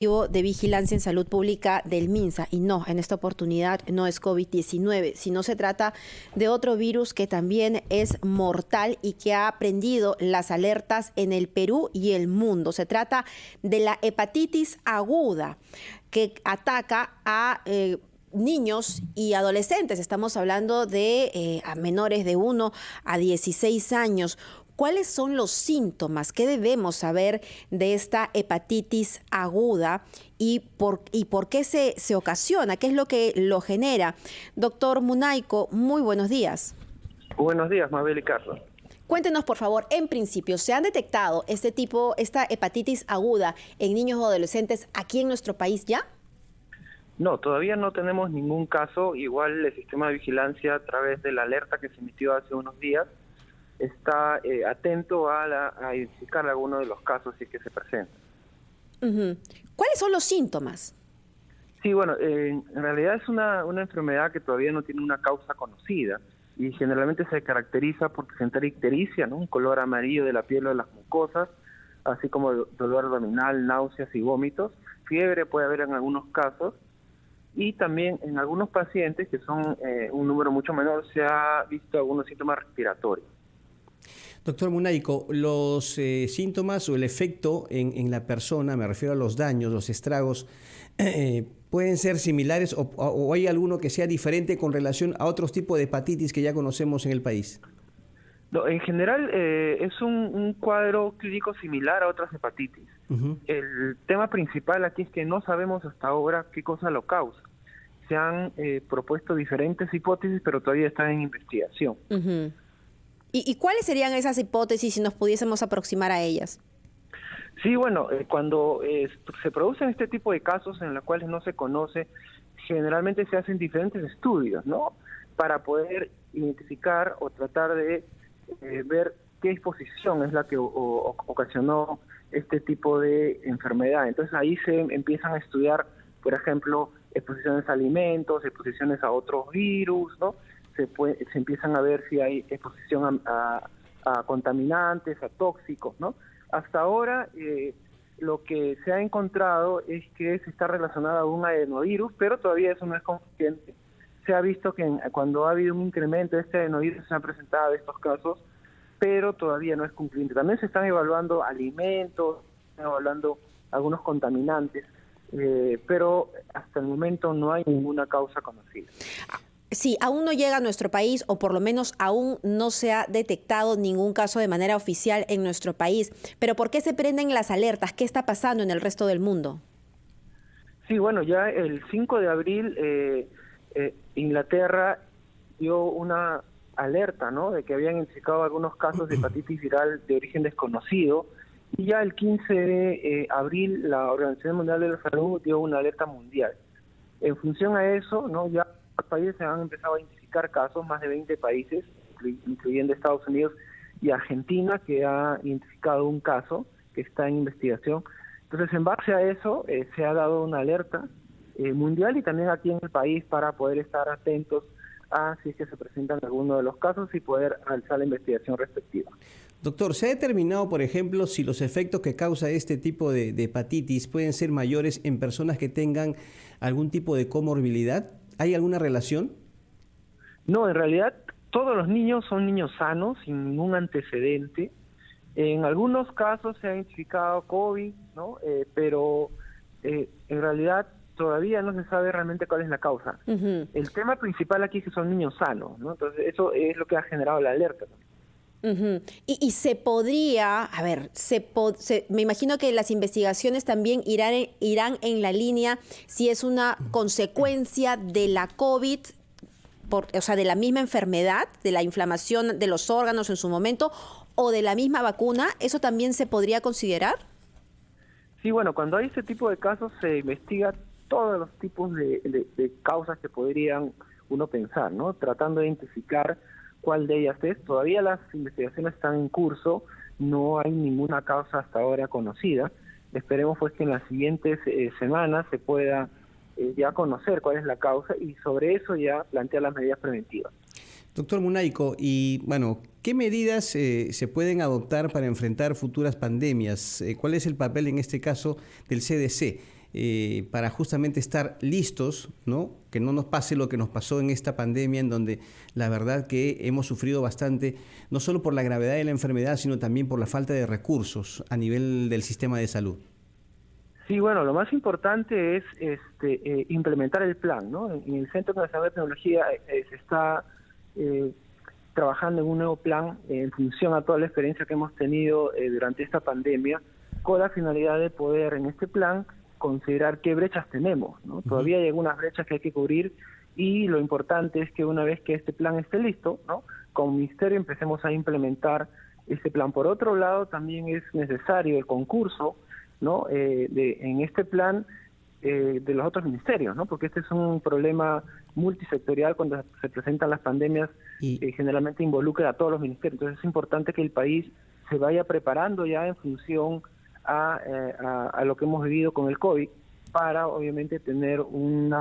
De Vigilancia en Salud Pública del MINSA. Y no, en esta oportunidad no es COVID-19, sino se trata de otro virus que también es mortal y que ha prendido las alertas en el Perú y el mundo. Se trata de la hepatitis aguda, que ataca a niños y adolescentes. Estamos hablando de a menores de 1 a 16 años. ¿Cuáles son los síntomas? ¿Qué debemos saber de esta hepatitis aguda y por qué se ocasiona? ¿Qué es lo que lo genera? Doctor Munayco, muy buenos días. Buenos días, Mabel y Carlos. Cuéntenos, por favor, en principio, ¿se han detectado esta hepatitis aguda en niños o adolescentes aquí en nuestro país ya? No, todavía no tenemos ningún caso. Igual el sistema de vigilancia, a través de la alerta que se emitió hace unos días, está atento a identificar algunos de los casos si es que se presentan. ¿Cuáles son los síntomas? Sí, bueno, en realidad es una enfermedad que todavía no tiene una causa conocida y generalmente se caracteriza por presentar ictericia, ¿no? Un color amarillo de la piel o de las mucosas, así como dolor abdominal, náuseas y vómitos. Fiebre puede haber en algunos casos y también en algunos pacientes, que son un número mucho menor, se ha visto algunos síntomas respiratorios. Doctor Munayco, los síntomas o el efecto en la persona, me refiero a los daños, los estragos, ¿pueden ser similares o hay alguno que sea diferente con relación a otros tipos de hepatitis que ya conocemos en el país? No, en general es un cuadro clínico similar a otras hepatitis. El tema principal aquí es que no sabemos hasta ahora qué cosa lo causa. Se han propuesto diferentes hipótesis, pero todavía están en investigación. ¿Y cuáles serían esas hipótesis si nos pudiésemos aproximar a ellas? Sí, bueno, cuando se producen este tipo de casos en los cuales no se conoce, generalmente se hacen diferentes estudios, ¿no? Para poder identificar o tratar de ver qué exposición es la que ocasionó este tipo de enfermedad. Entonces ahí se empiezan a estudiar, por ejemplo, exposiciones a alimentos, exposiciones a otros virus, ¿no? Se empiezan a ver si hay exposición a contaminantes, a tóxicos, ¿no? Hasta ahora lo que se ha encontrado es que se está relacionado a un adenovirus, pero todavía eso no es concluyente. Se ha visto que cuando ha habido un incremento de este adenovirus se han presentado estos casos, pero todavía no es concluyente. También se están evaluando alimentos, se están evaluando algunos contaminantes, pero hasta el momento no hay ninguna causa conocida. Sí, aún no llega a nuestro país, o por lo menos aún no se ha detectado ningún caso de manera oficial en nuestro país. Pero ¿por qué se prenden las alertas? ¿Qué está pasando en el resto del mundo? Sí, bueno, ya el 5 de abril Inglaterra dio una alerta, ¿no?, de que habían identificado algunos casos de hepatitis viral de origen desconocido. Y ya el 15 de abril la Organización Mundial de la Salud dio una alerta mundial. En función a eso, ¿no?, ya los países se han empezado a identificar casos, más de 20 países, incluyendo Estados Unidos y Argentina, que ha identificado un caso que está en investigación. Entonces, en base a eso, se ha dado una alerta mundial y también aquí en el país para poder estar atentos a si es que se presentan algunos de los casos y poder alzar la investigación respectiva. Doctor, ¿se ha determinado, por ejemplo, si los efectos que causa este tipo de hepatitis pueden ser mayores en personas que tengan algún tipo de comorbilidad? ¿Hay alguna relación? No, en realidad todos los niños son niños sanos, sin ningún antecedente. En algunos casos se ha identificado COVID, ¿no? Pero en realidad todavía no se sabe realmente cuál es la causa. El tema principal aquí es que son niños sanos, ¿no? Entonces eso es lo que ha generado la alerta. Y se podría, a ver, me imagino que las investigaciones también irán en la línea si es una consecuencia de la COVID, o sea, de la misma enfermedad, de la inflamación de los órganos en su momento, o de la misma vacuna. ¿Eso también se podría considerar? Sí, bueno, cuando hay este tipo de casos se investiga todos los tipos de causas que podrían uno pensar, ¿no? Tratando de identificar cuál de ellas es. Todavía las investigaciones están en curso, no hay ninguna causa hasta ahora conocida. Esperemos pues que en las siguientes semanas se pueda ya conocer cuál es la causa y sobre eso ya plantear las medidas preventivas. Doctor Munayco, y bueno, ¿qué medidas se pueden adoptar para enfrentar futuras pandemias? ¿Cuál es el papel en este caso del CDC? para justamente estar listos, ¿no? Que no nos pase lo que nos pasó en esta pandemia, en donde la verdad que hemos sufrido bastante, no solo por la gravedad de la enfermedad, sino también por la falta de recursos a nivel del sistema de salud. Sí, bueno, lo más importante es implementar el plan, ¿no? En el Centro Nacional de Tecnología se está trabajando en un nuevo plan en función a toda la experiencia que hemos tenido durante esta pandemia, con la finalidad de poder en este plan considerar qué brechas tenemos, ¿no? Todavía hay algunas brechas que hay que cubrir y lo importante es que una vez que este plan esté listo, ¿no? Como ministerio empecemos a implementar este plan. Por otro lado, también es necesario el concurso, ¿no? En este plan de los otros ministerios, ¿no? Porque este es un problema multisectorial. Cuando se presentan las pandemias generalmente involucra a todos los ministerios. Entonces es importante que el país se vaya preparando ya en función a lo que hemos vivido con el COVID para obviamente tener un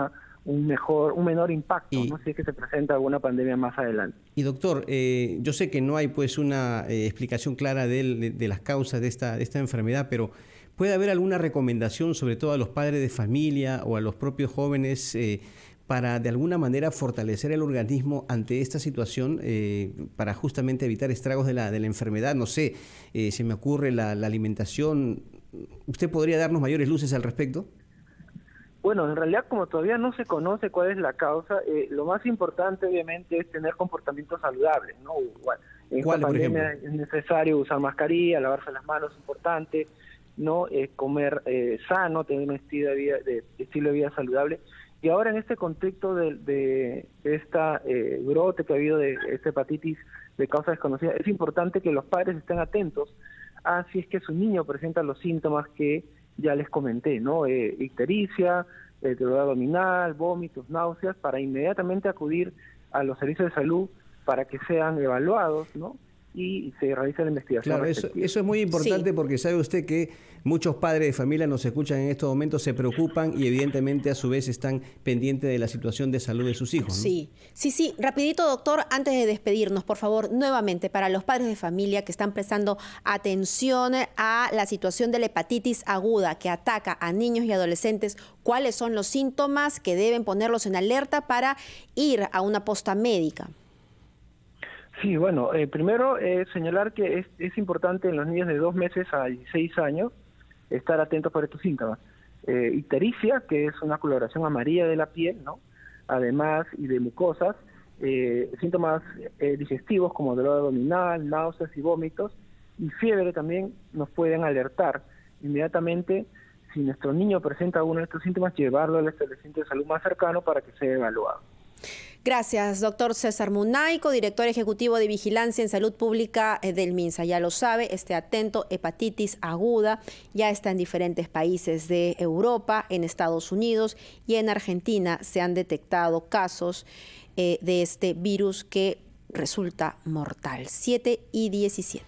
menor impacto, ¿no? Si es que se presenta alguna pandemia más adelante. Y doctor, yo sé que no hay pues una explicación clara de las causas de esta enfermedad, pero ¿puede haber alguna recomendación, sobre todo a los padres de familia o a los propios jóvenes, para de alguna manera fortalecer el organismo ante esta situación, para justamente evitar estragos de la enfermedad? No sé, se me ocurre la alimentación. ¿Usted podría darnos mayores luces al respecto? Bueno, en realidad como todavía no se conoce cuál es la causa, lo más importante obviamente es tener comportamientos saludables, ¿no? Bueno, en esta pandemia es necesario usar mascarilla, lavarse las manos, es importante, ¿no? Comer sano, tener un estilo de vida saludable. Y ahora en este contexto de esta brote que ha habido de esta hepatitis de causa desconocida, es importante que los padres estén atentos a si es que su niño presenta los síntomas que ya les comenté, ¿no? Ictericia, dolor abdominal, vómitos, náuseas, para inmediatamente acudir a los servicios de salud para que sean evaluados, ¿no? Y se realiza la investigación. Claro, eso es muy importante, sí, porque sabe usted que muchos padres de familia nos escuchan en estos momentos, se preocupan y evidentemente a su vez están pendientes de la situación de salud de sus hijos, ¿no? Sí. Rapidito, doctor, antes de despedirnos, por favor, nuevamente, para los padres de familia que están prestando atención a la situación de la hepatitis aguda que ataca a niños y adolescentes, ¿cuáles son los síntomas que deben ponerlos en alerta para ir a una posta médica? Sí, bueno, primero señalar que es importante en los niños de 2 meses a 16 años estar atentos por estos síntomas. Ictericia, que es una coloración amarilla de la piel, ¿no? Además, y de mucosas, síntomas digestivos como dolor abdominal, náuseas y vómitos, y fiebre también nos pueden alertar inmediatamente. Si nuestro niño presenta alguno de estos síntomas, llevarlo al establecimiento de salud más cercano para que sea evaluado. Gracias, doctor César Munaico, director ejecutivo de Vigilancia en Salud Pública del MINSA. Ya lo sabe, esté atento, hepatitis aguda ya está en diferentes países de Europa, en Estados Unidos y en Argentina se han detectado casos de este virus que resulta mortal. 7:17.